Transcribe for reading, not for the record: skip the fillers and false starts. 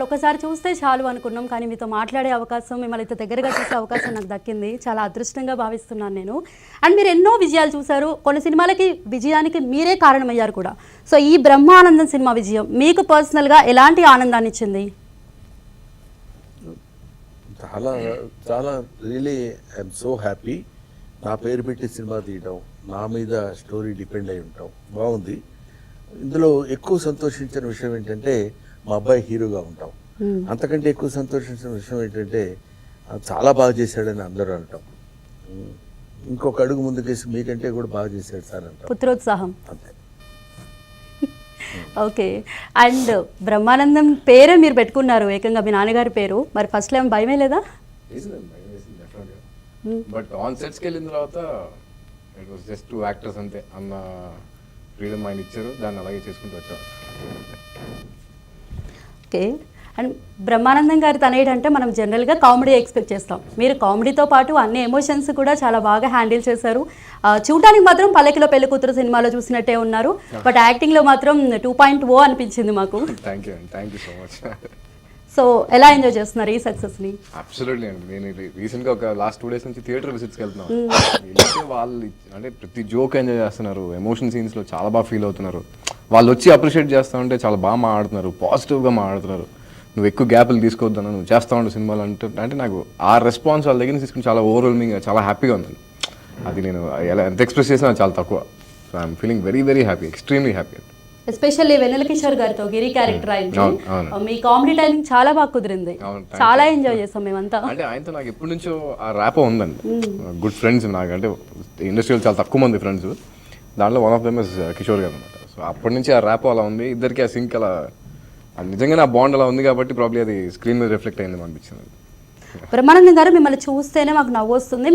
ఒకసారి చూస్తే చాలు అనుకున్నాం, కానీ మీతో మాట్లాడే అవకాశం, మిమ్మల్ని ఇంత దగ్గరగా చూసే అవకాశం నాకు దక్కింది. చాలా అదృష్టంగా భావిస్తున్నాను నేను. అండ్ మీరు ఎన్నో విజయాలు చూశారు, కొన్ని సినిమాలకి విజయానికి మీరే కారణమయ్యారు కూడా. సో ఈ బ్రహ్మానందం సినిమా విజయం మీకు పర్సనల్గా ఎలాంటి ఆనందాన్ని ఇచ్చింది? చాలా చాలా రియలీ ఐఎమ్ సో హ్యాపీ. నా పేరు పెట్టి సినిమా తీయడం, నా మీద స్టోరీ డిపెండ్ అయి ఉంటాం, బాగుంది. ఇందులో ఎక్కువ సంతోషించిన విషయం ఏంటంటే మా అబ్బాయి హీరోగా ఉంటాం. అంతకంటే ఎక్కువ సంతోషించిన విషయం ఏంటంటే చాలా బాగా చేశాడని అందరూ అంటాం. ఇంకొక అడుగు ముందుకేసి మీకంటే కూడా బాగా చేశాడు సార్ అంటాం. పుత్రోత్సాహం. అంతే. ఓకే. అండ్ బ్రహ్మానందం పేరే మీరు పెట్టుకున్నారు, ఏకంగా మీ నాన్నగారి పేరు. మరి ఫస్ట్ ఏం భయమే లేదా? బట్ ఆన్ సెట్స్కి వెళ్ళిన తర్వాత ఇట్ వాస్ జస్ట్ 2 యాక్టర్స్ అంతే అన్న ఫ్రీడమ్ ఆయన ఇచ్చారు, దాన్ని అలాగే చేసుకుంటూ వచ్చాం. ఓకే. అండ్ బ్రహ్మానందం గారి తనేటంటే మనం జనరల్గా కామెడీ ఎక్స్పెక్ట్ చేస్తాం. మీరు కామెడీతో పాటు అన్ని ఎమోషన్స్ కూడా చాలా బాగా హ్యాండిల్ చేశారు. చూడటానికి మాత్రం పల్లకిలో పెళ్లి కూతురు సినిమాలో చూసినట్టే ఉన్నారు, బట్ యాక్టింగ్లో మాత్రం 2.0 అనిపించింది మాకు. Thank you so much. So ఎలా ఎంజాయ్ చేస్తున్నారు ఈ సక్సెస్ని? అబ్సల్యూట్లీ అండి. నేను రీసెంట్గా ఒక లాస్ట్ 2 days నుంచి థియేటర్ విజిట్స్కి వెళ్తున్నాను. వెళ్తే వాళ్ళు అంటే ప్రతి జోక్ ఎంజాయ్ చేస్తున్నారు, ఎమోషన్ సీన్స్లో చాలా బాగా ఫీల్ అవుతున్నారు. వాళ్ళు వచ్చి అప్రిషియేట్ చేస్తూ ఉంటే చాలా బాగా మాట్లాడుతున్నారు, పాజిటివ్గా మాట్లాడుతున్నారు. నువ్వు ఎక్కువ గ్యాప్లు తీసుకోవద్దన్నా, నువ్వు చేస్తూ ఉండే సినిమాలు అంటే నాకు ఆ రెస్పాన్స్ వాళ్ళ దగ్గర తీసుకుని చాలా ఓవర్వెల్మింగ్గా చాలా హ్యాపీగా ఉంది. అది నేను ఎలా ఎంత ఎక్స్ప్రెస్ చేసినా చాలా తక్కువ. So I'm feeling very very happy, extremely happy. Especially Vennela Kishore గారితో గిరి క్యారెక్టర్ అయింది, మీ కామెడీ టైమింగ్ చాలా బాగా కుదిరింది, చాలా ఎంజాయ్ చేస్తాం మేమంతా. అంటే ఆయనతో నాకు ఎప్పటి నుంచో ఆ ర్యాపో ఉందండి, గుడ్ ఫ్రెండ్స్ నాకు. అంటే ఇండస్ట్రీలో చాలా తక్కువ మంది ఫ్రెండ్స్, దాంట్లో one of them is Kishore గారు అనమాట. సో అప్పటి నుంచి ఆ ర్యాపో అలా ఉంది, ఇద్దరికి ఆ సింక్ అలా నిజంగానే ఆ బాండ్ అలా ఉంది కాబట్టి ప్రాబ్లీ అది స్క్రీన్ మీద రిఫ్లెక్ట్ అయింది అనిపించింది. బ్రహ్మానందం గారు మిమ్మల్ని చూస్తేనే మాకు నవ్వు వస్తుంది.